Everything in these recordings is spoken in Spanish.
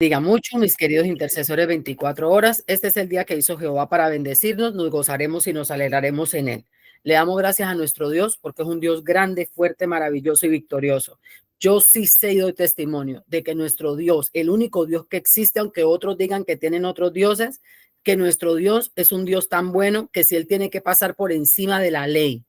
Diga mucho, mis queridos intercesores 24 horas. Este es el día que hizo Jehová para bendecirnos. Nos gozaremos y nos alegraremos en él. Le damos gracias a nuestro Dios porque es un Dios grande, fuerte, maravilloso y victorioso. Yo sí sé y doy testimonio de que nuestro Dios, el único Dios que existe, aunque otros digan que tienen otros dioses, que nuestro Dios es un Dios tan bueno que si él tiene que pasar por encima de la ley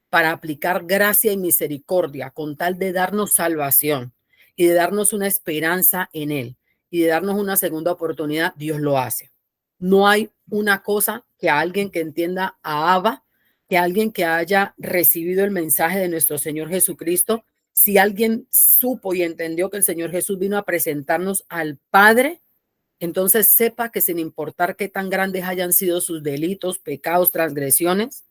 para aplicar gracia y misericordia con tal de darnos salvación y de darnos una esperanza en él y de darnos una segunda oportunidad, Dios lo hace. No hay una cosa que alguien que entienda a Abba, que alguien que haya recibido el mensaje de nuestro Señor Jesucristo, si alguien supo y entendió que el Señor Jesús vino a presentarnos al Padre, entonces sepa que sin importar qué tan grandes hayan sido sus delitos, pecados, transgresiones,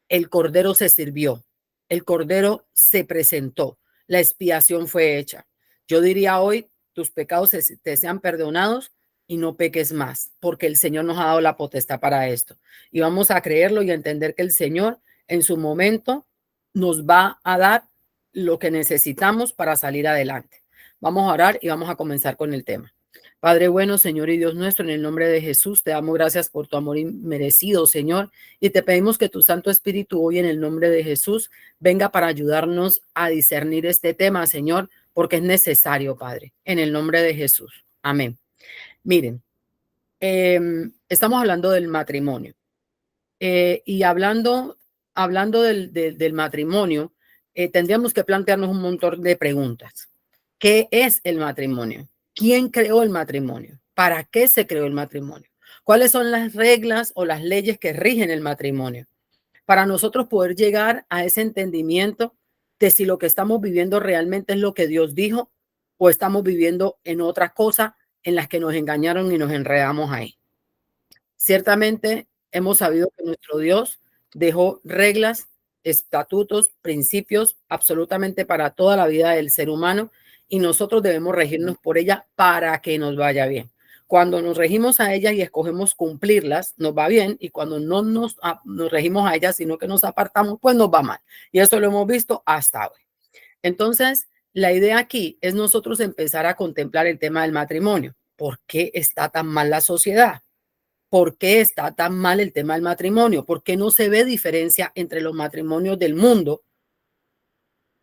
el Cordero se sirvió, el Cordero se presentó, la expiación fue hecha. Yo diría hoy, tus pecados te sean perdonados y no peques más, porque el Señor nos ha dado la potestad para esto. Y vamos a creerlo y a entender que el Señor en su momento nos va a dar lo que necesitamos para salir adelante. Vamos a orar y vamos a comenzar con el tema. Padre bueno, Señor y Dios nuestro, en el nombre de Jesús, te damos gracias por tu amor inmerecido, Señor, y te pedimos que tu Santo Espíritu hoy en el nombre de Jesús venga para ayudarnos a discernir este tema, Señor, porque es necesario, Padre, en el nombre de Jesús. Amén. Miren, estamos hablando del matrimonio y hablando del matrimonio, tendríamos que plantearnos un montón de preguntas. ¿Qué es el matrimonio? ¿Quién creó el matrimonio? ¿Para qué se creó el matrimonio? ¿Cuáles son las reglas o las leyes que rigen el matrimonio? Para nosotros poder llegar a ese entendimiento de si lo que estamos viviendo realmente es lo que Dios dijo o estamos viviendo en otras cosas en las que nos engañaron y nos enredamos ahí. Ciertamente hemos sabido que nuestro Dios dejó reglas, estatutos, principios absolutamente para toda la vida del ser humano y nosotros debemos regirnos por ella para que nos vaya bien. Cuando nos regimos a ellas y escogemos cumplirlas, nos va bien, y cuando no nos regimos a ellas, sino que nos apartamos, pues nos va mal. Y eso lo hemos visto hasta hoy. Entonces, la idea aquí es nosotros empezar a contemplar el tema del matrimonio. ¿Por qué está tan mal la sociedad? ¿Por qué está tan mal el tema del matrimonio? ¿Por qué no se ve diferencia entre los matrimonios del mundo,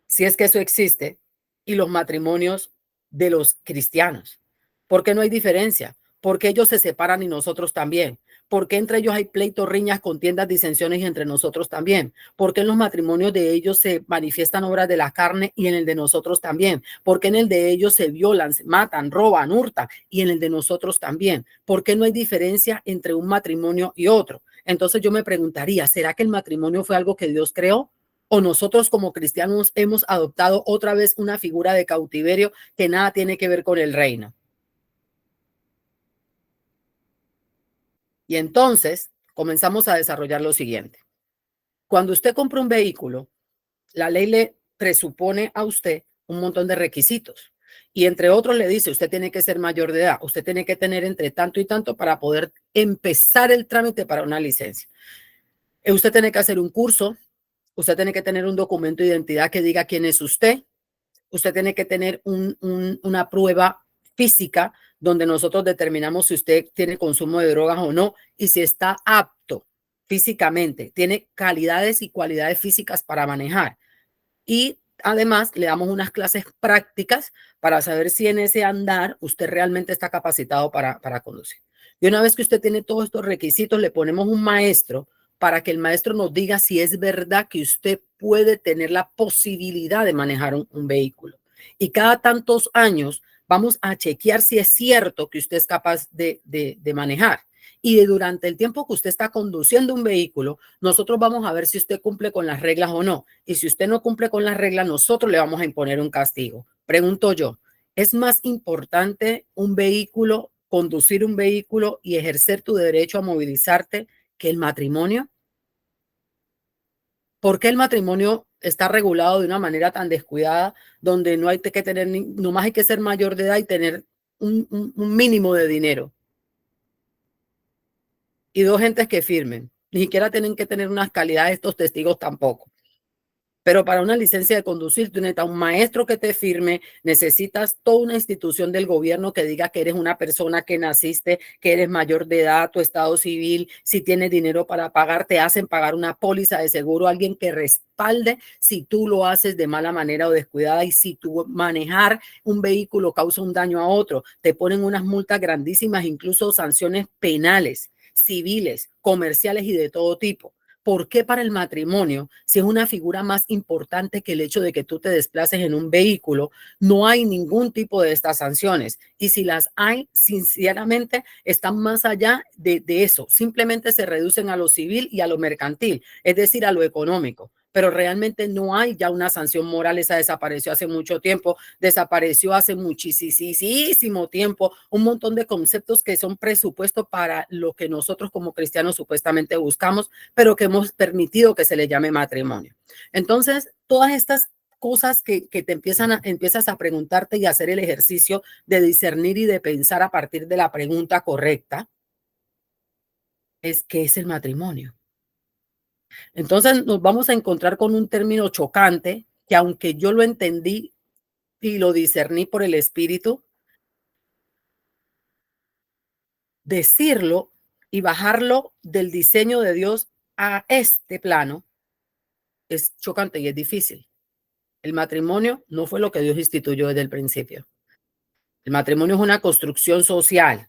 si es que eso existe, y los matrimonios de los cristianos? ¿Por qué no hay diferencia? ¿Por qué ellos se separan y nosotros también? ¿Por qué entre ellos hay pleitos, riñas, contiendas, disensiones y entre nosotros también? ¿Por qué en los matrimonios de ellos se manifiestan obras de la carne y en el de nosotros también? ¿Por qué en el de ellos se violan, se matan, roban, hurtan y en el de nosotros también? ¿Por qué no hay diferencia entre un matrimonio y otro? Entonces yo me preguntaría, ¿será que el matrimonio fue algo que Dios creó? ¿O nosotros como cristianos hemos adoptado otra vez una figura de cautiverio que nada tiene que ver con el reino? Y entonces comenzamos a desarrollar lo siguiente. Cuando usted compra un vehículo, la ley le presupone a usted un montón de requisitos. Y entre otros le dice, usted tiene que ser mayor de edad, usted tiene que tener entre tanto y tanto para poder empezar el trámite para una licencia. Usted tiene que hacer un curso, usted tiene que tener un documento de identidad que diga quién es usted, usted tiene que tener una prueba física donde nosotros determinamos si usted tiene consumo de drogas o no y si está apto físicamente, tiene calidades y cualidades físicas para manejar. Y además le damos unas clases prácticas para saber si en ese andar usted realmente está capacitado para conducir. Y una vez que usted tiene todos estos requisitos, le ponemos un maestro para que el maestro nos diga si es verdad que usted puede tener la posibilidad de manejar un vehículo. Y cada tantos años vamos a chequear si es cierto que usted es capaz de manejar. Y durante el tiempo que usted está conduciendo un vehículo, nosotros vamos a ver si usted cumple con las reglas o no. Y si usted no cumple con las reglas, nosotros le vamos a imponer un castigo. Pregunto yo, ¿es más importante un vehículo, conducir un vehículo y ejercer tu derecho a movilizarte que el matrimonio? ¿Por qué el matrimonio está regulado de una manera tan descuidada, donde no hay que tener, nomás hay que ser mayor de edad y tener un mínimo de dinero? Y dos gentes que firmen. Ni siquiera tienen que tener unas calidades estos testigos tampoco. Pero para una licencia de conducir, tú necesitas un maestro que te firme, necesitas toda una institución del gobierno que diga que eres una persona que naciste, que eres mayor de edad, tu estado civil, si tienes dinero para pagar, te hacen pagar una póliza de seguro, alguien que respalde si tú lo haces de mala manera o descuidada, y si tú manejar un vehículo causa un daño a otro, te ponen unas multas grandísimas, incluso sanciones penales, civiles, comerciales y de todo tipo. ¿Por qué para el matrimonio, si es una figura más importante que el hecho de que tú te desplaces en un vehículo, no hay ningún tipo de estas sanciones? Y si las hay, sinceramente, están más allá de eso. Simplemente se reducen a lo civil y a lo mercantil, es decir, a lo económico. Pero realmente no hay ya una sanción moral. Esa desapareció hace mucho tiempo, desapareció hace muchísimo tiempo un montón de conceptos que son presupuestos para lo que nosotros como cristianos supuestamente buscamos, pero que hemos permitido que se le llame matrimonio. Entonces, todas estas cosas que te empiezas a preguntarte y a hacer el ejercicio de discernir y de pensar a partir de la pregunta correcta, es ¿qué es el matrimonio? Entonces nos vamos a encontrar con un término chocante que, aunque yo lo entendí y lo discerní por el Espíritu, decirlo y bajarlo del diseño de Dios a este plano es chocante y es difícil. El matrimonio no fue lo que Dios instituyó desde el principio. El matrimonio es una construcción social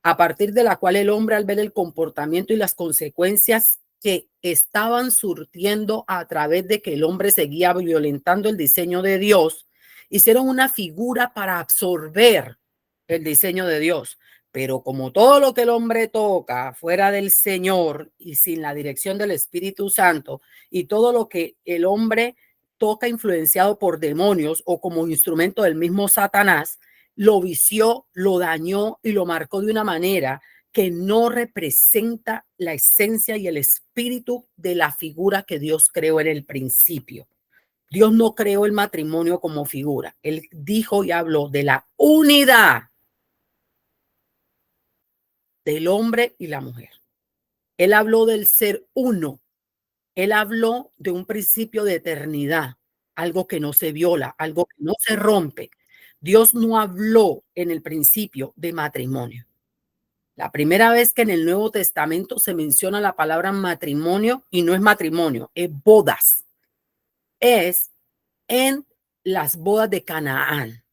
a partir de la cual el hombre, al ver el comportamiento y las consecuencias que estaban surtiendo a través de que el hombre seguía violentando el diseño de Dios, hicieron una figura para absorber el diseño de Dios. Pero como todo lo que el hombre toca fuera del Señor y sin la dirección del Espíritu Santo, y todo lo que el hombre toca influenciado por demonios o como instrumento del mismo Satanás, lo vició, lo dañó y lo marcó de una manera que no representa la esencia y el espíritu de la figura que Dios creó en el principio. Dios no creó el matrimonio como figura. Él dijo y habló de la unidad del hombre y la mujer. Él habló del ser uno. Él habló de un principio de eternidad, algo que no se viola, algo que no se rompe. Dios no habló en el principio de matrimonio. La primera vez que en el Nuevo Testamento se menciona la palabra matrimonio, y no es matrimonio, es bodas, es en las bodas de Canaán.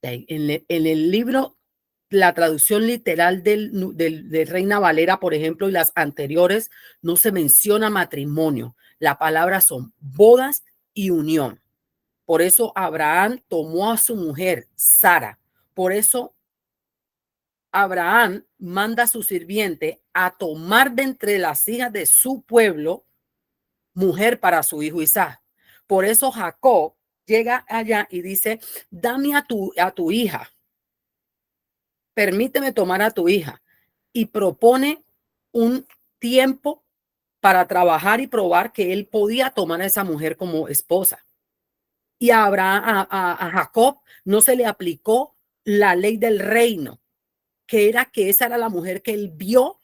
En el libro, la traducción literal de Reina Valera, por ejemplo, y las anteriores, no se menciona matrimonio. La palabra son bodas y unión. Por eso Abraham tomó a su mujer, Sara. Por eso Abraham manda a su sirviente a tomar de entre las hijas de su pueblo mujer para su hijo Isaac. Por eso Jacob llega allá y dice, dame a tu hija, permíteme tomar a tu hija. Y propone un tiempo para trabajar y probar que él podía tomar a esa mujer como esposa. Y a Jacob no se le aplicó la ley del reino, que era que esa era la mujer que él vio.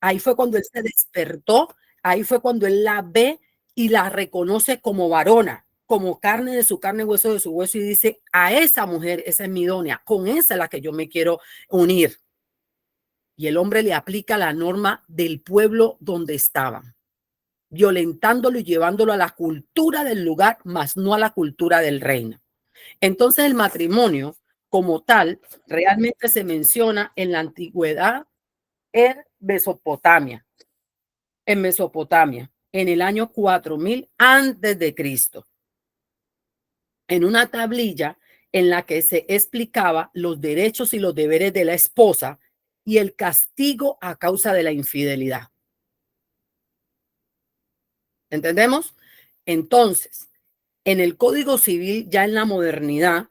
Ahí fue cuando él se despertó, ahí fue cuando él la ve y la reconoce como varona, como carne de su carne, hueso de su hueso, y dice, a esa mujer, esa es mi idónea, con esa es la que yo me quiero unir. Y el hombre le aplica la norma del pueblo donde estaban, violentándolo y llevándolo a la cultura del lugar, más no a la cultura del reino. Entonces el matrimonio como tal realmente se menciona en la antigüedad en Mesopotamia, en el año 4000 antes de Cristo, en una tablilla en la que se explicaba los derechos y los deberes de la esposa y el castigo a causa de la infidelidad. ¿Entendemos? Entonces, en el Código Civil, ya en la modernidad,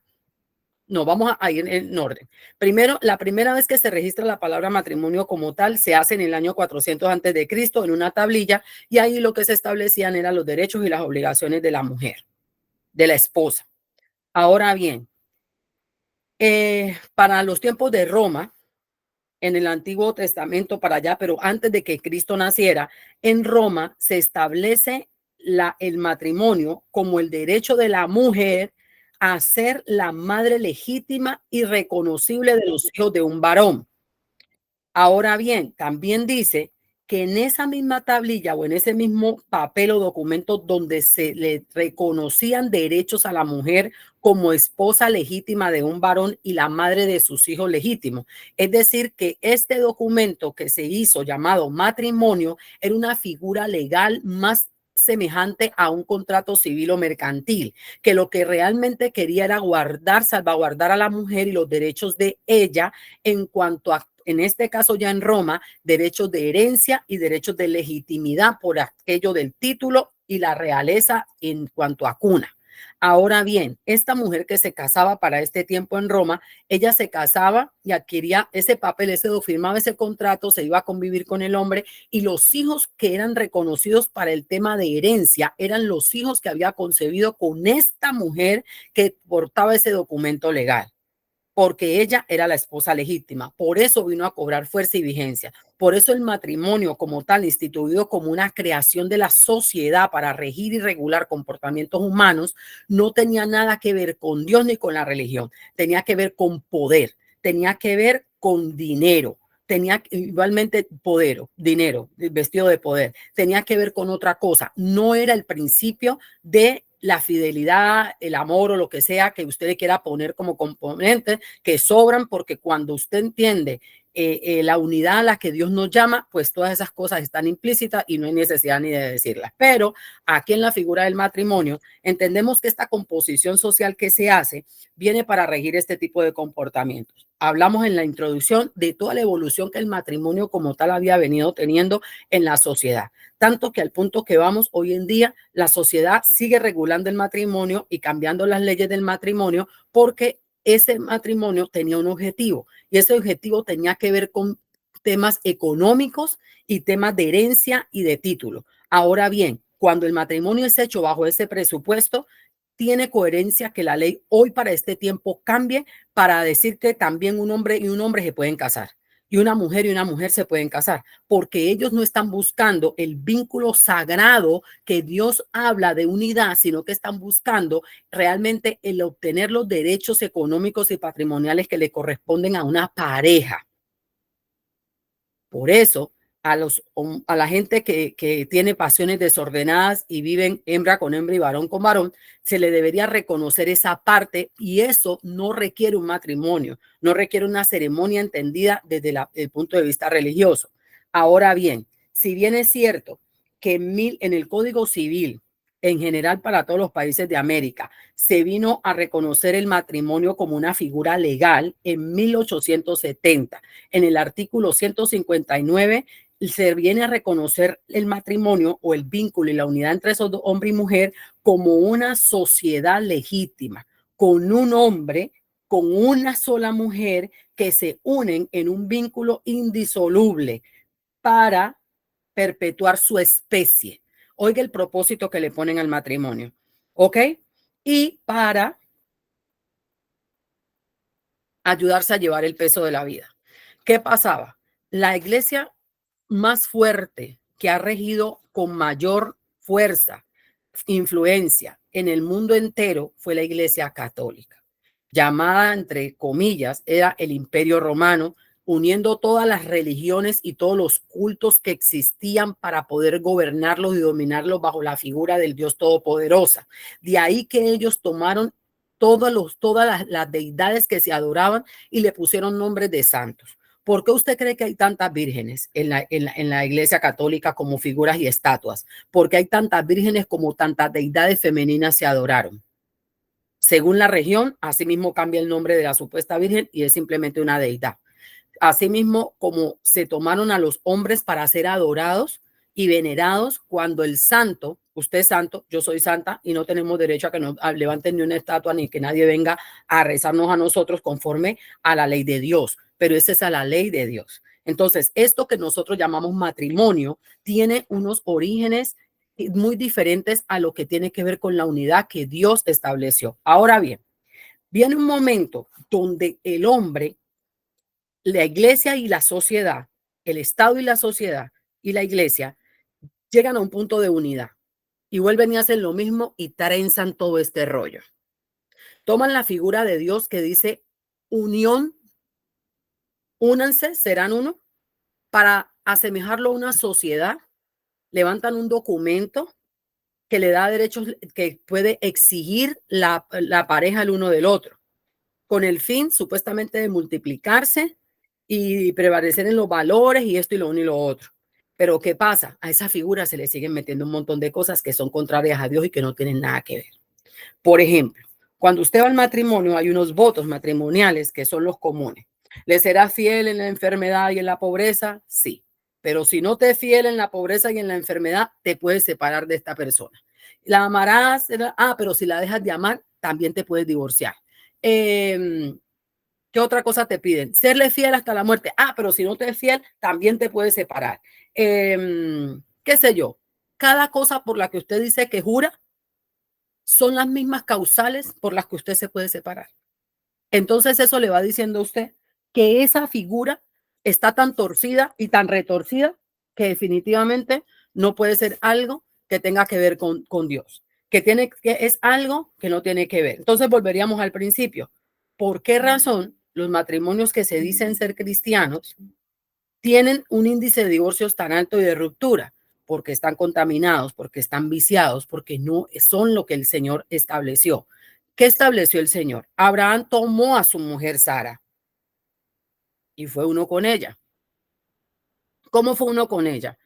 no, vamos a ir en orden. Primero, la primera vez que se registra la palabra matrimonio como tal se hace en el año 400 antes de Cristo en una tablilla, y ahí lo que se establecían eran los derechos y las obligaciones de la mujer, de la esposa. Ahora bien, para los tiempos de Roma, en el Antiguo Testamento para allá, pero antes de que Cristo naciera, en Roma se establece el matrimonio como el derecho de la mujer a ser la madre legítima y reconocible de los hijos de un varón. Ahora bien, también dice que en esa misma tablilla o en ese mismo papel o documento donde se le reconocían derechos a la mujer como esposa legítima de un varón y la madre de sus hijos legítimos. Es decir, que este documento que se hizo llamado matrimonio era una figura legal más semejante a un contrato civil o mercantil, que lo que realmente quería era salvaguardar a la mujer y los derechos de ella en cuanto a, en este caso ya en Roma, derechos de herencia y derechos de legitimidad por aquello del título y la realeza en cuanto a cuna. Ahora bien, esta mujer que se casaba para este tiempo en Roma, ella se casaba y adquiría ese papel, firmaba ese contrato, se iba a convivir con el hombre y los hijos que eran reconocidos para el tema de herencia eran los hijos que había concebido con esta mujer que portaba ese documento legal, porque ella era la esposa legítima. Por eso vino a cobrar fuerza y vigencia. Por eso el matrimonio como tal, instituido como una creación de la sociedad para regir y regular comportamientos humanos, no tenía nada que ver con Dios ni con la religión. Tenía que ver con poder, tenía que ver con dinero. Tenía igualmente poder, dinero, vestido de poder. Tenía que ver con otra cosa. No era el principio de la fidelidad, el amor o lo que sea que usted le quiera poner como componente, que sobran, porque cuando usted entiende la unidad a la que Dios nos llama, pues todas esas cosas están implícitas y no hay necesidad ni de decirlas. Pero aquí en la figura del matrimonio, entendemos que esta composición social que se hace viene para regir este tipo de comportamientos. Hablamos en la introducción de toda la evolución que el matrimonio como tal había venido teniendo en la sociedad, tanto que al punto que vamos hoy en día, la sociedad sigue regulando el matrimonio y cambiando las leyes del matrimonio porque ese matrimonio tenía un objetivo y ese objetivo tenía que ver con temas económicos y temas de herencia y de título. Ahora bien, cuando el matrimonio es hecho bajo ese presupuesto, tiene coherencia que la ley hoy para este tiempo cambie para decir que también un hombre y un hombre se pueden casar y una mujer se pueden casar, porque ellos no están buscando el vínculo sagrado que Dios habla de unidad, sino que están buscando realmente el obtener los derechos económicos y patrimoniales que le corresponden a una pareja. Por eso, a la gente que tiene pasiones desordenadas y viven hembra con hembra y varón con varón, se le debería reconocer esa parte y eso no requiere un matrimonio, no requiere una ceremonia entendida desde el punto de vista religioso. Ahora bien, si bien es cierto que en el Código Civil, en general para todos los países de América, se vino a reconocer el matrimonio como una figura legal en 1870. En el artículo 159 se viene a reconocer el matrimonio o el vínculo y la unidad entre esos dos, hombre y mujer, como una sociedad legítima, con un hombre, con una sola mujer que se unen en un vínculo indisoluble para perpetuar su especie. Oiga el propósito que le ponen al matrimonio, ¿ok? Y para ayudarse a llevar el peso de la vida. ¿Qué pasaba? La iglesia más fuerte que ha regido con mayor fuerza, influencia en el mundo entero fue la iglesia católica, llamada entre comillas, era el Imperio Romano, uniendo todas las religiones y todos los cultos que existían para poder gobernarlos y dominarlos bajo la figura del Dios Todopoderoso. De ahí que ellos tomaron todas las deidades que se adoraban y le pusieron nombres de santos. ¿Por qué usted cree que hay tantas vírgenes en la iglesia católica como figuras y estatuas? Porque hay tantas vírgenes como tantas deidades femeninas se adoraron. Según la región, asimismo cambia el nombre de la supuesta virgen y es simplemente una deidad. Asimismo, como se tomaron a los hombres para ser adorados y venerados, cuando el santo, usted es santo, yo soy santa, y no tenemos derecho a que nos levanten ni una estatua ni que nadie venga a rezarnos a nosotros conforme a la ley de Dios, pero esa es a la ley de Dios. Entonces, esto que nosotros llamamos matrimonio tiene unos orígenes muy diferentes a lo que tiene que ver con la unidad que Dios estableció. Ahora bien, viene un momento donde el hombre, la iglesia y la sociedad, el Estado y la sociedad y la iglesia llegan a un punto de unidad. y vuelven y hacen lo mismo y trenzan todo este rollo. Toman la figura de Dios que dice unión, únanse, serán uno, para asemejarlo a una sociedad, levantan un documento que le da derechos que puede exigir la pareja el uno del otro, con el fin supuestamente de multiplicarse y prevalecer en los valores y esto y lo uno y lo otro. Pero ¿qué pasa? A esa figura se le siguen metiendo un montón de cosas que son contrarias a Dios y que no tienen nada que ver. Por ejemplo, cuando usted va al matrimonio, hay unos votos matrimoniales que son los comunes. ¿Le será fiel en la enfermedad y en la pobreza? Sí. Pero si no te es fiel en la pobreza y en la enfermedad, te puedes separar de esta persona. La amarás, pero si la dejas de amar, también te puedes divorciar. ¿Qué otra cosa te piden? Serle fiel hasta la muerte. Pero si no te es fiel, también te puedes separar. ¿Qué sé yo? Cada cosa por la que usted dice que jura son las mismas causales por las que usted se puede separar. Entonces eso le va diciendo a usted que esa figura está tan torcida y tan retorcida que definitivamente no puede ser algo que tenga que ver con Dios, que es algo que no tiene que ver. Entonces volveríamos al principio. ¿Por qué razón los matrimonios que se dicen ser cristianos tienen un índice de divorcios tan alto y de ruptura? Porque están contaminados, porque están viciados, porque no son lo que el Señor estableció. ¿Qué estableció el Señor? Abraham tomó a su mujer Sara y fue uno con ella. ¿Cómo fue uno con ella?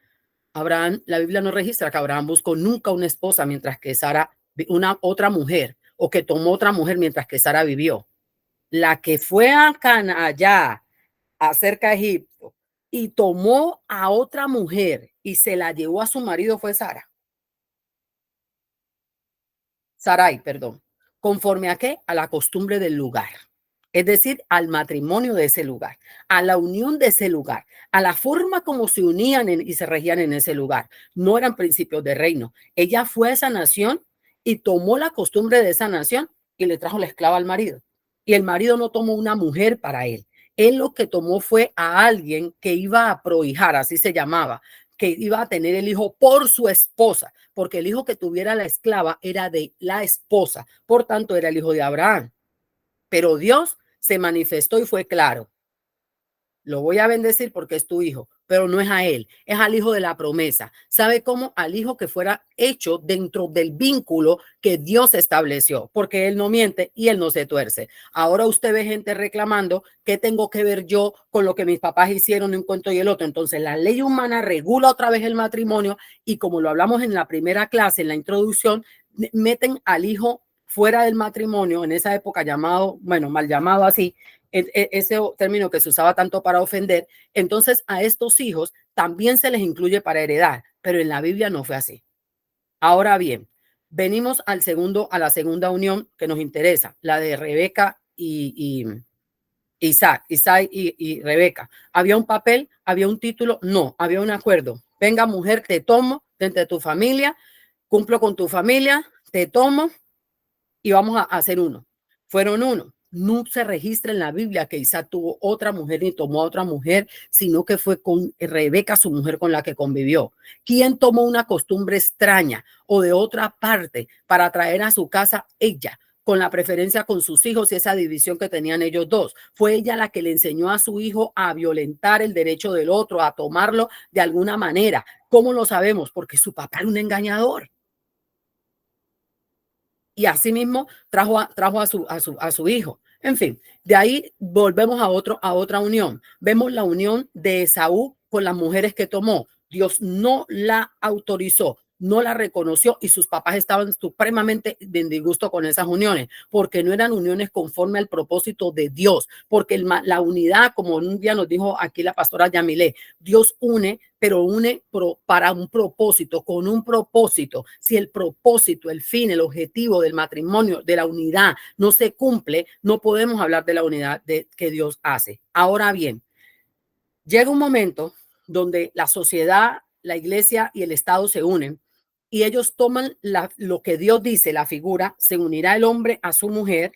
Abraham, la Biblia no registra que Abraham buscó nunca una esposa mientras que Sara, una otra mujer, o que tomó otra mujer mientras que Sara vivió. La que fue a Canaán, allá, acerca de Egipto, y tomó a otra mujer y se la llevó a su marido fue Sarai, perdón. ¿Conforme a qué? A la costumbre del lugar. Es decir, al matrimonio de ese lugar, a la unión de ese lugar, a la forma como se unían y se regían en ese lugar. No eran principios de reino. Ella fue a esa nación y tomó la costumbre de esa nación y le trajo la esclava al marido. Y el marido no tomó una mujer para él. Él lo que tomó fue a alguien que iba a prohijar, así se llamaba, que iba a tener el hijo por su esposa, porque el hijo que tuviera la esclava era de la esposa, por tanto era el hijo de Abraham. Pero Dios se manifestó y fue claro. Lo voy a bendecir porque es tu hijo, pero no es a él, es al hijo de la promesa. ¿Sabe cómo? Al hijo que fuera hecho dentro del vínculo que Dios estableció, porque él no miente y él no se tuerce. Ahora usted ve gente reclamando qué tengo que ver yo con lo que mis papás hicieron un cuento y el otro. Entonces la ley humana regula otra vez el matrimonio y como lo hablamos en la primera clase, en la introducción, meten al hijo fuera del matrimonio, en esa época llamado, bueno, mal llamado así, ese término que se usaba tanto para ofender. Entonces a estos hijos también se les incluye para heredar, pero en la Biblia no fue así. Ahora bien, venimos a la segunda unión que nos interesa, la de Rebeca y Isaac y Rebeca. ¿Había un papel? ¿Había un título? No, había un acuerdo. Venga, mujer, te tomo de entre tu familia, cumplo con tu familia, te tomo y vamos a hacer uno. Fueron uno. No se registra en la Biblia que Isaac tuvo otra mujer ni tomó a otra mujer, sino que fue con Rebeca, su mujer con la que convivió. ¿Quién tomó una costumbre extraña o de otra parte para traer a su casa? Ella, con la preferencia con sus hijos y esa división que tenían ellos dos. Fue ella la que le enseñó a su hijo a violentar el derecho del otro, a tomarlo de alguna manera. ¿Cómo lo sabemos? Porque su papá era un engañador. Y asimismo trajo a su hijo. En fin, de ahí volvemos a otra unión. Vemos la unión de Esaú con las mujeres que tomó. Dios no la autorizó, no la reconoció y sus papás estaban supremamente en disgusto con esas uniones, porque no eran uniones conforme al propósito de Dios, porque la unidad, como un día nos dijo aquí la pastora Yamilé, Dios une, pero une para un propósito, con un propósito. Si el propósito, el fin, el objetivo del matrimonio, de la unidad no se cumple, no podemos hablar de la unidad que Dios hace. Ahora bien, llega un momento donde la sociedad, la iglesia y el Estado se unen y ellos toman lo que Dios dice, la figura, se unirá el hombre a su mujer,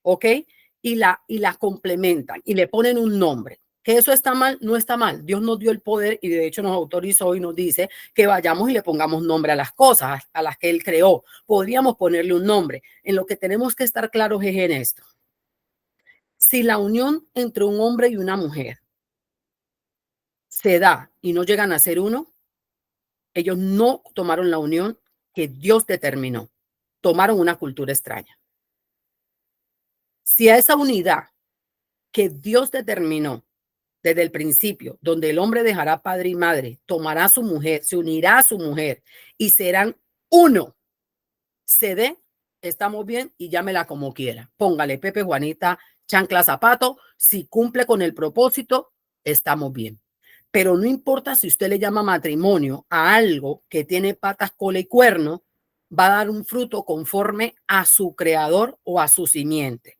¿ok? Y la complementan y le ponen un nombre. Que eso está mal, no está mal. Dios nos dio el poder y de hecho nos autorizó y nos dice que vayamos y le pongamos nombre a las cosas a las que Él creó. Podríamos ponerle un nombre. En lo que tenemos que estar claros es en esto. Si la unión entre un hombre y una mujer se da y no llegan a ser uno, ellos no tomaron la unión que Dios determinó. Tomaron una cultura extraña. Si a esa unidad que Dios determinó desde el principio, donde el hombre dejará padre y madre, tomará a su mujer, se unirá a su mujer y serán uno. Se dé, estamos bien y llámela como quiera. Póngale Pepe, Juanita, chancla, zapato. Si cumple con el propósito, estamos bien. Pero no importa si usted le llama matrimonio a algo que tiene patas, cola y cuerno, va a dar un fruto conforme a su creador o a su simiente.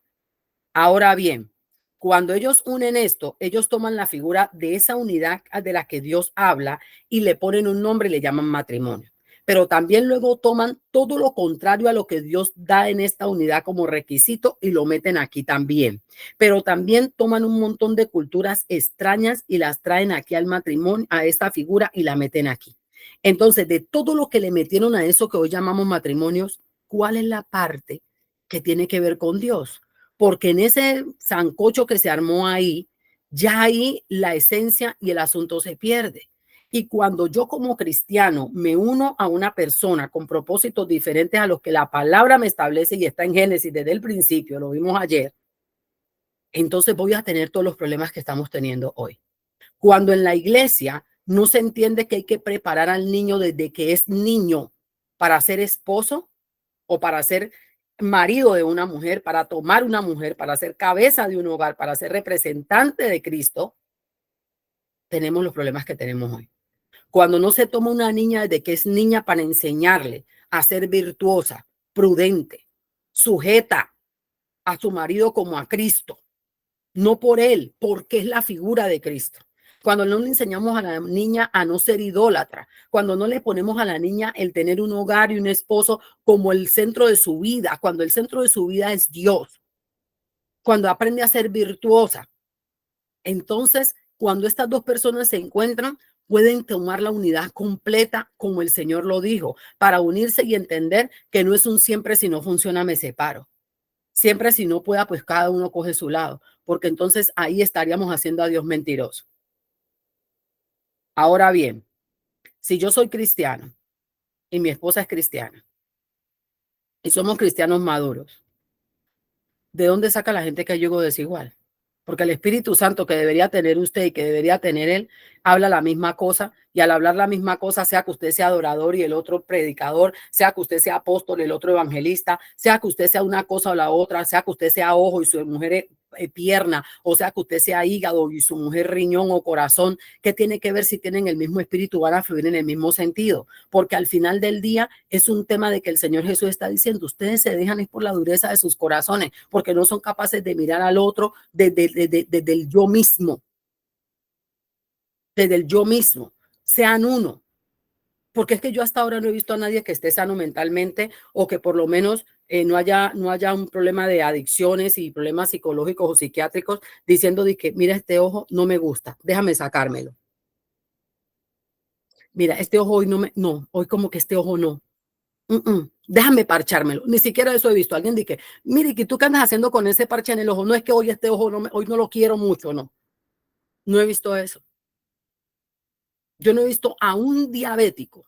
Ahora bien, cuando ellos unen esto, ellos toman la figura de esa unidad de la que Dios habla y le ponen un nombre y le llaman matrimonio. Pero también luego toman todo lo contrario a lo que Dios da en esta unidad como requisito y lo meten aquí también. Pero también toman un montón de culturas extrañas y las traen aquí al matrimonio, a esta figura y la meten aquí. Entonces, de todo lo que le metieron a eso que hoy llamamos matrimonios, ¿cuál es la parte que tiene que ver con Dios? Porque en ese sancocho que se armó ahí, ya ahí la esencia y el asunto se pierde. Y cuando yo como cristiano me uno a una persona con propósitos diferentes a los que la palabra me establece y está en Génesis desde el principio, lo vimos ayer, entonces voy a tener todos los problemas que estamos teniendo hoy. Cuando en la iglesia no se entiende que hay que preparar al niño desde que es niño para ser esposo o para ser marido de una mujer, para tomar una mujer, para ser cabeza de un hogar, para ser representante de Cristo, tenemos los problemas que tenemos hoy. Cuando no se toma una niña desde que es niña para enseñarle a ser virtuosa, prudente, sujeta a su marido como a Cristo, no por él, porque es la figura de Cristo. Cuando no le enseñamos a la niña a no ser idólatra, cuando no le ponemos a la niña el tener un hogar y un esposo como el centro de su vida, cuando el centro de su vida es Dios, cuando aprende a ser virtuosa, entonces cuando estas dos personas se encuentran, pueden tomar la unidad completa como el Señor lo dijo, para unirse y entender que no es un siempre si no funciona me separo. Siempre si no pueda, pues cada uno coge su lado, porque entonces ahí estaríamos haciendo a Dios mentiroso. Ahora bien, si yo soy cristiano y mi esposa es cristiana y somos cristianos maduros, ¿de dónde saca la gente que hay yugo desigual? Porque el Espíritu Santo que debería tener usted y que debería tener él, habla la misma cosa y al hablar la misma cosa, sea que usted sea adorador y el otro predicador, sea que usted sea apóstol y el otro evangelista, sea que usted sea una cosa o la otra, sea que usted sea ojo y su mujer pierna, o sea que usted sea hígado y su mujer riñón o corazón, ¿qué tiene que ver si tienen el mismo espíritu, van a fluir en el mismo sentido? Porque al final del día es un tema de que el Señor Jesús está diciendo, ustedes se dejan es por la dureza de sus corazones, porque no son capaces de mirar al otro desde el yo mismo, desde el yo mismo, sean uno. Porque es que yo hasta ahora no he visto a nadie que esté sano mentalmente o que por lo menos no haya un problema de adicciones y problemas psicológicos o psiquiátricos diciendo de que, mira, este ojo no me gusta, déjame sacármelo. Mira, este ojo hoy no, hoy como que este ojo no. Déjame parchármelo. Ni siquiera eso he visto. Alguien dice, mire, ¿y tú qué andas haciendo con ese parche en el ojo? No es que hoy este ojo, hoy no lo quiero mucho, no. No he visto eso. Yo no he visto a un diabético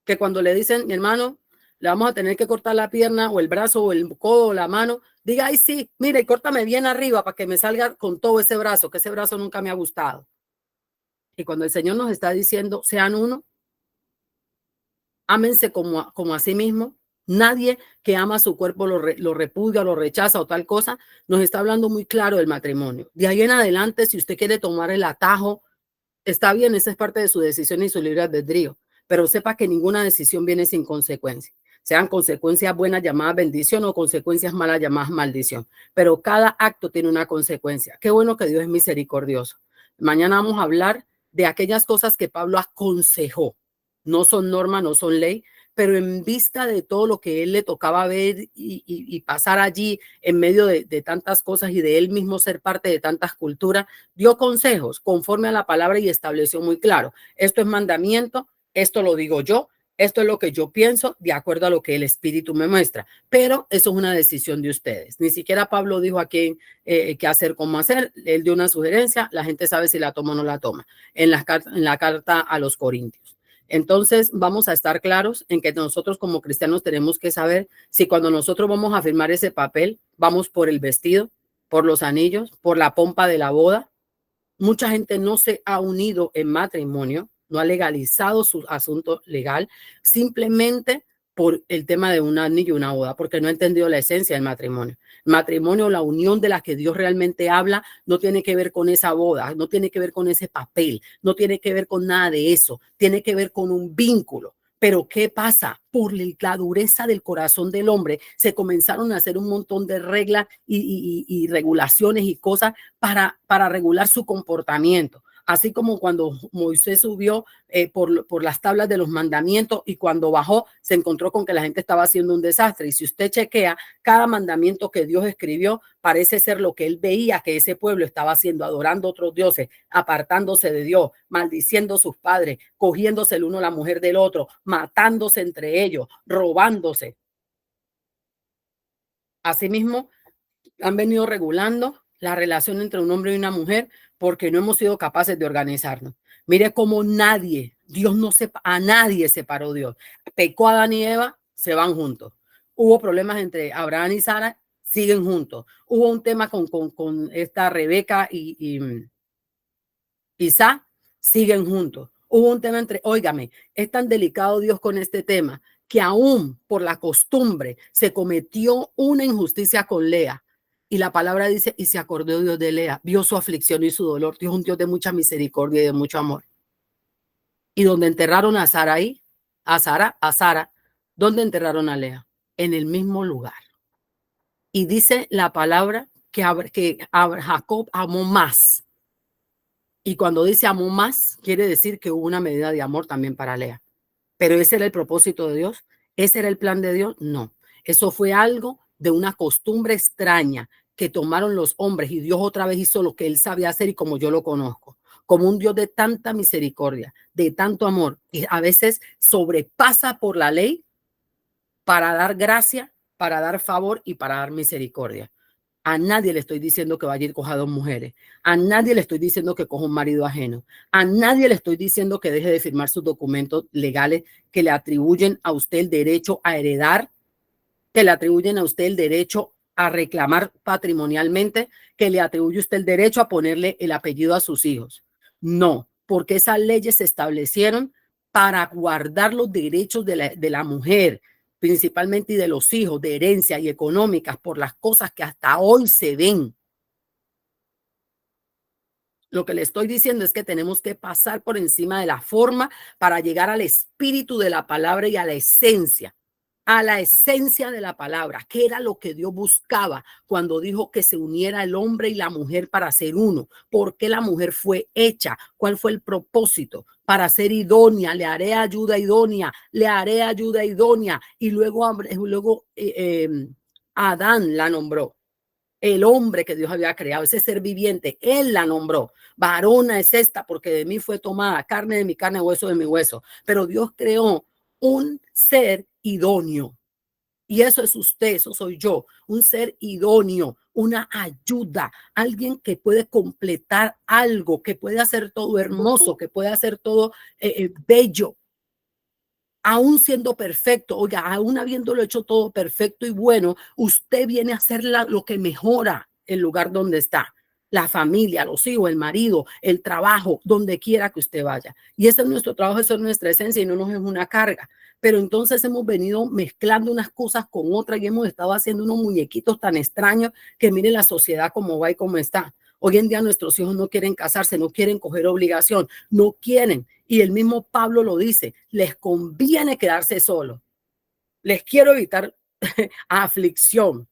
que cuando le dicen, mi hermano, le vamos a tener que cortar la pierna o el brazo o el codo o la mano, diga, ay, sí, mire, córtame bien arriba para que me salga con todo ese brazo, que ese brazo nunca me ha gustado. Y cuando el Señor nos está diciendo, sean uno, ámense como a sí mismo. Nadie que ama a su cuerpo lo repudia, lo rechaza o tal cosa. Nos está hablando muy claro del matrimonio. De ahí en adelante, si usted quiere tomar el atajo, está bien, esa es parte de su decisión y su libre albedrío, pero sepa que ninguna decisión viene sin consecuencias. Sean consecuencias buenas llamadas bendición o consecuencias malas llamadas maldición. Pero cada acto tiene una consecuencia. Qué bueno que Dios es misericordioso. Mañana vamos a hablar de aquellas cosas que Pablo aconsejó. No son norma, no son ley, pero en vista de todo lo que él le tocaba ver y pasar allí en medio de tantas cosas y de él mismo ser parte de tantas culturas, dio consejos conforme a la palabra y estableció muy claro, esto es mandamiento, esto lo digo yo, esto es lo que yo pienso de acuerdo a lo que el Espíritu me muestra, pero eso es una decisión de ustedes. Ni siquiera Pablo dijo a quién qué hacer, cómo hacer, él dio una sugerencia, la gente sabe si la toma o no la toma, en la carta a los Corintios. Entonces vamos a estar claros en que nosotros como cristianos tenemos que saber si cuando nosotros vamos a firmar ese papel, vamos por el vestido, por los anillos, por la pompa de la boda. Mucha gente no se ha unido en matrimonio, no ha legalizado su asunto legal, simplemente por el tema de un anillo y una boda, porque no ha entendido la esencia del matrimonio. El matrimonio, la unión de la que Dios realmente habla, no tiene que ver con esa boda, no tiene que ver con ese papel, no tiene que ver con nada de eso, tiene que ver con un vínculo. Pero ¿qué pasa? Por la dureza del corazón del hombre, se comenzaron a hacer un montón de reglas y regulaciones y cosas para regular su comportamiento. Así como cuando Moisés subió por las tablas de los mandamientos y cuando bajó se encontró con que la gente estaba haciendo un desastre. Y si usted chequea, cada mandamiento que Dios escribió parece ser lo que él veía que ese pueblo estaba haciendo, adorando a otros dioses, apartándose de Dios, maldiciendo a sus padres, cogiéndose el uno a la mujer del otro, matándose entre ellos, robándose. Asimismo, han venido regulando la relación entre un hombre y una mujer porque no hemos sido capaces de organizarnos. Mire cómo Dios no a nadie separó Dios. Pecó Adán y Eva, se van juntos. Hubo problemas entre Abraham y Sara, siguen juntos. Hubo un tema con esta Rebeca y Isaac, siguen juntos. Hubo un tema óigame, es tan delicado Dios con este tema que aún por la costumbre se cometió una injusticia con Lea. Y la palabra dice, y se acordó Dios de Lea, vio su aflicción y su dolor. Dios es un Dios de mucha misericordia y de mucho amor. Y donde enterraron a Sara a Sara, ¿dónde enterraron a Lea? En el mismo lugar. Y dice la palabra que Jacob amó más. Y cuando dice amó más, quiere decir que hubo una medida de amor también para Lea. Pero ese era el propósito de Dios. ¿Ese era el plan de Dios? No. Eso fue algo de una costumbre extraña que tomaron los hombres y Dios otra vez hizo lo que él sabía hacer y como yo lo conozco, como un Dios de tanta misericordia, de tanto amor, y a veces sobrepasa por la ley para dar gracia, para dar favor y para dar misericordia. A nadie le estoy diciendo que vaya a ir coja 2 mujeres. A nadie le estoy diciendo que coja un marido ajeno. A nadie le estoy diciendo que deje de firmar sus documentos legales que le atribuyen a usted el derecho a heredar, que le atribuyen a usted el derecho a reclamar patrimonialmente, que le atribuye usted el derecho a ponerle el apellido a sus hijos. No, porque esas leyes se establecieron para guardar los derechos de la mujer, principalmente y de los hijos, de herencia y económicas, por las cosas que hasta hoy se ven. Lo que le estoy diciendo es que tenemos que pasar por encima de la forma para llegar al espíritu de la palabra y a la esencia de la palabra, que era lo que Dios buscaba cuando dijo que se uniera el hombre y la mujer para ser uno. ¿Por qué la mujer fue hecha? ¿Cuál fue el propósito? Para ser idónea, le haré ayuda idónea, le haré ayuda idónea. Y luego Adán la nombró. El hombre que Dios había creado, ese ser viviente, él la nombró. Varona es esta, porque de mí fue tomada, carne de mi carne, hueso de mi hueso. Pero Dios creó un ser idóneo. Y eso es usted, eso soy yo, un ser idóneo, una ayuda, alguien que puede completar algo, que puede hacer todo hermoso, que puede hacer todo bello. Aún siendo perfecto, oiga, aún habiéndolo hecho todo perfecto y bueno, usted viene a hacer lo que mejora el lugar donde está, la familia, los hijos, el marido, el trabajo, donde quiera que usted vaya. Y ese es nuestro trabajo, eso es nuestra esencia y no nos es una carga. Pero entonces hemos venido mezclando unas cosas con otras y hemos estado haciendo unos muñequitos tan extraños que miren la sociedad cómo va y cómo está. Hoy en día nuestros hijos no quieren casarse, no quieren coger obligación, no quieren. Y el mismo Pablo lo dice, les conviene quedarse solos. Les quiero evitar aflicción,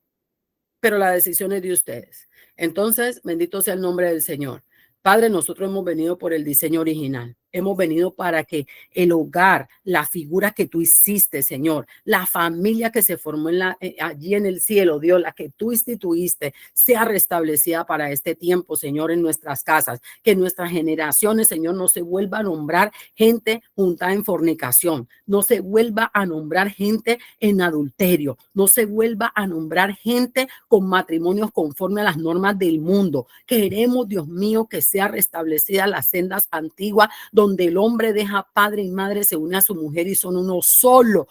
pero la decisión es de ustedes. Entonces, bendito sea el nombre del Señor. Padre, nosotros hemos venido por el diseño original. Hemos venido para que el hogar, la figura que tú hiciste, Señor, la familia que se formó allí en el cielo, Dios, la que tú instituiste, sea restablecida para este tiempo, Señor, en nuestras casas. Que nuestras generaciones, Señor, no se vuelva a nombrar gente juntada en fornicación, no se vuelva a nombrar gente en adulterio, no se vuelva a nombrar gente con matrimonios conforme a las normas del mundo. Queremos, Dios mío, que sea restablecida las sendas antiguas donde el hombre deja padre y madre, se une a su mujer y son uno solo,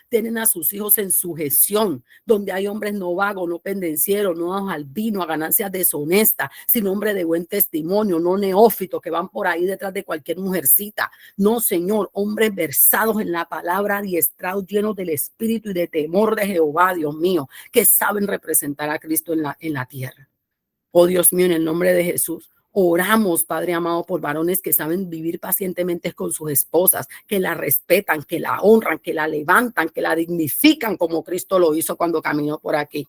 tienen a sus hijos en sujeción, donde hay hombres no vagos, no pendencieros, no al vino, a ganancias deshonestas, sino hombres de buen testimonio, no neófitos que van por ahí detrás de cualquier mujercita. No, Señor, hombres versados en la palabra, adiestrados, llenos del espíritu y de temor de Jehová, Dios mío, que saben representar a Cristo en la tierra. Oh Dios mío, en el nombre de Jesús, oramos, Padre amado, por varones que saben vivir pacientemente con sus esposas, que la respetan, que la honran, que la levantan, que la dignifican como Cristo lo hizo cuando caminó por aquí.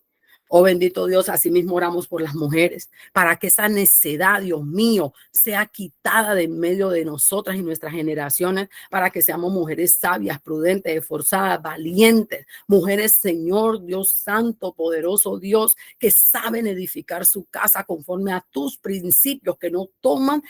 Oh bendito Dios, así mismo oramos por las mujeres, para que esa necedad, Dios mío, sea quitada de en medio de nosotras y nuestras generaciones, para que seamos mujeres sabias, prudentes, esforzadas, valientes, mujeres, Señor, Dios santo, poderoso Dios, que saben edificar su casa conforme a tus principios, que no toman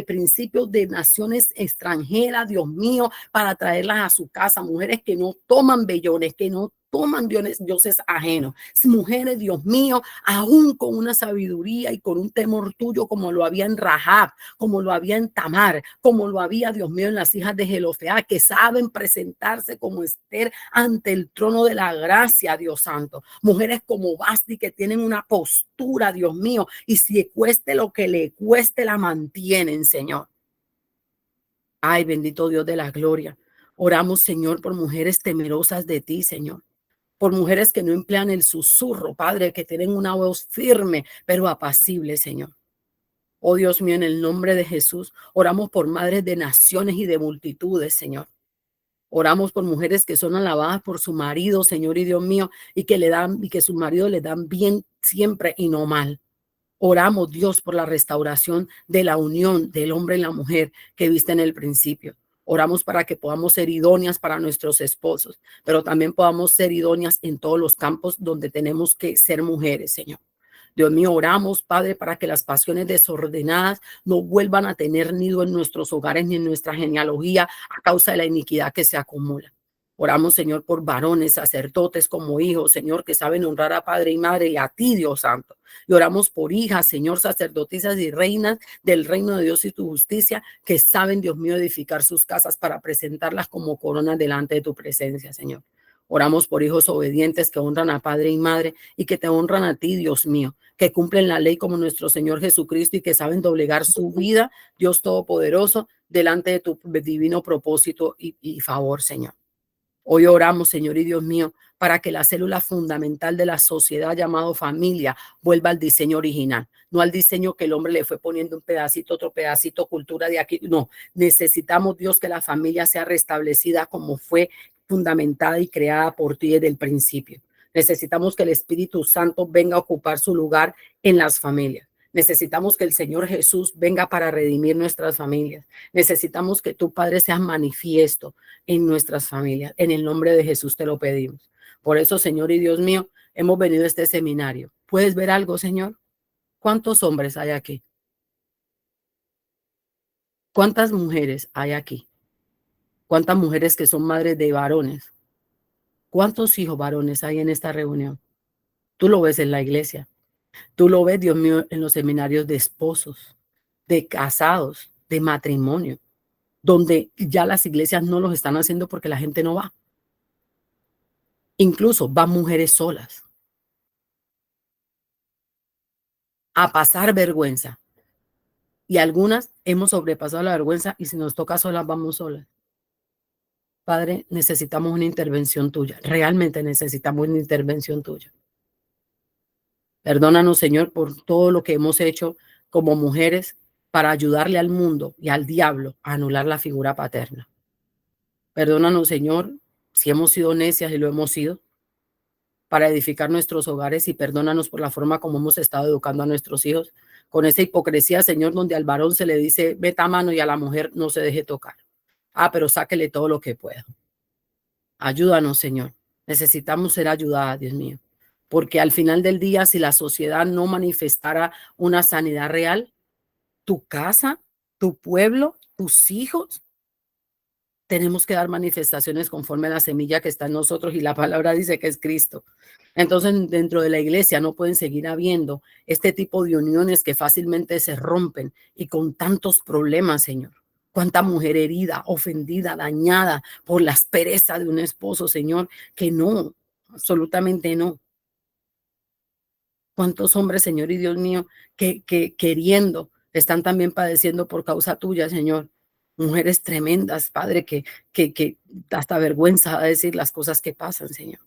principios de naciones extranjeras, Dios mío, para traerlas a su casa, mujeres que no toman vellones, que no toman dioses ajenos. Mujeres, Dios mío, aún con una sabiduría y con un temor tuyo, como lo había en Rahab, como lo había en Tamar, como lo había, Dios mío, en las hijas de Zelofehad, que saben presentarse como Esther ante el trono de la gracia, Dios santo. Mujeres como Basti, que tienen una postura, Dios mío, y si cueste lo que le cueste, la mantienen, Señor. Ay, bendito Dios de la gloria. Oramos, Señor, por mujeres temerosas de ti, Señor. Por mujeres que no emplean el susurro, Padre, que tienen una voz firme, pero apacible, Señor. Oh Dios mío, en el nombre de Jesús, oramos por madres de naciones y de multitudes, Señor. Oramos por mujeres que son alabadas por su marido, Señor y Dios mío, y que su marido le dan bien siempre y no mal. Oramos, Dios, por la restauración de la unión del hombre y la mujer que viste en el principio. Oramos para que podamos ser idóneas para nuestros esposos, pero también podamos ser idóneas en todos los campos donde tenemos que ser mujeres, Señor. Dios mío, oramos, Padre, para que las pasiones desordenadas no vuelvan a tener nido en nuestros hogares ni en nuestra genealogía a causa de la iniquidad que se acumula. Oramos, Señor, por varones, sacerdotes como hijos, Señor, que saben honrar a padre y madre y a ti, Dios Santo. Y oramos por hijas, Señor, sacerdotisas y reinas del reino de Dios y tu justicia, que saben, Dios mío, edificar sus casas para presentarlas como coronas delante de tu presencia, Señor. Oramos por hijos obedientes que honran a padre y madre y que te honran a ti, Dios mío, que cumplen la ley como nuestro Señor Jesucristo y que saben doblegar su vida, Dios Todopoderoso, delante de tu divino propósito y favor, Señor. Hoy oramos, Señor y Dios mío, para que la célula fundamental de la sociedad llamado familia vuelva al diseño original, no al diseño que el hombre le fue poniendo un pedacito, otro pedacito, cultura de aquí. No, necesitamos, Dios, que la familia sea restablecida como fue fundamentada y creada por ti desde el principio. Necesitamos que el Espíritu Santo venga a ocupar su lugar en las familias. Necesitamos que el Señor Jesús venga para redimir nuestras familias. Necesitamos que tu Padre sea manifiesto en nuestras familias. En el nombre de Jesús te lo pedimos. Por eso, Señor y Dios mío, hemos venido a este seminario. ¿Puedes ver algo, Señor? ¿Cuántos hombres hay aquí? ¿Cuántas mujeres hay aquí? ¿Cuántas mujeres que son madres de varones? ¿Cuántos hijos varones hay en esta reunión? Tú lo ves en la iglesia. Tú lo ves, Dios mío, en los seminarios de esposos, de casados, de matrimonio, donde ya las iglesias no los están haciendo porque la gente no va. Incluso van mujeres solas a pasar vergüenza. Y algunas hemos sobrepasado la vergüenza y si nos toca solas, vamos solas. Padre, necesitamos una intervención tuya. Realmente necesitamos una intervención tuya. Perdónanos, Señor, por todo lo que hemos hecho como mujeres para ayudarle al mundo y al diablo a anular la figura paterna. Perdónanos, Señor, si hemos sido necias y lo hemos sido, para edificar nuestros hogares y perdónanos por la forma como hemos estado educando a nuestros hijos, con esa hipocresía, Señor, donde al varón se le dice, meta mano y a la mujer no se deje tocar. Ah, pero sáquele todo lo que pueda. Ayúdanos, Señor. Necesitamos ser ayudadas, Dios mío. Porque al final del día, si la sociedad no manifestara una sanidad real, tu casa, tu pueblo, tus hijos, tenemos que dar manifestaciones conforme a la semilla que está en nosotros y la palabra dice que es Cristo. Entonces, dentro de la iglesia no pueden seguir habiendo este tipo de uniones que fácilmente se rompen y con tantos problemas, Señor. Cuánta mujer herida, ofendida, dañada por la aspereza de un esposo, Señor, que no, absolutamente no. Cuántos hombres, Señor y Dios mío, que queriendo están también padeciendo por causa tuya, Señor. Mujeres tremendas, Padre, que hasta vergüenza a decir las cosas que pasan, Señor.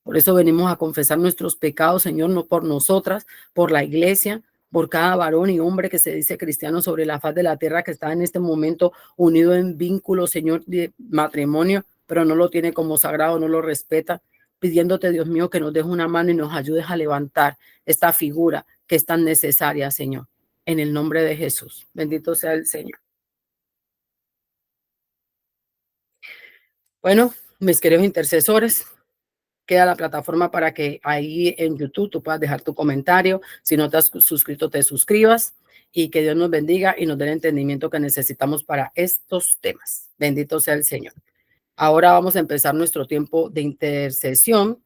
Por eso venimos a confesar nuestros pecados, Señor, no por nosotras, por la iglesia, por cada varón y hombre que se dice cristiano sobre la faz de la tierra que está en este momento unido en vínculo, Señor, de matrimonio, pero no lo tiene como sagrado, no lo respeta, pidiéndote, Dios mío, que nos des una mano y nos ayudes a levantar esta figura que es tan necesaria, Señor, en el nombre de Jesús. Bendito sea el Señor. Bueno, mis queridos intercesores, queda la plataforma para que ahí en YouTube tú puedas dejar tu comentario. Si no te has suscrito, te suscribas y que Dios nos bendiga y nos dé el entendimiento que necesitamos para estos temas. Bendito sea el Señor. Ahora vamos a empezar nuestro tiempo de intercesión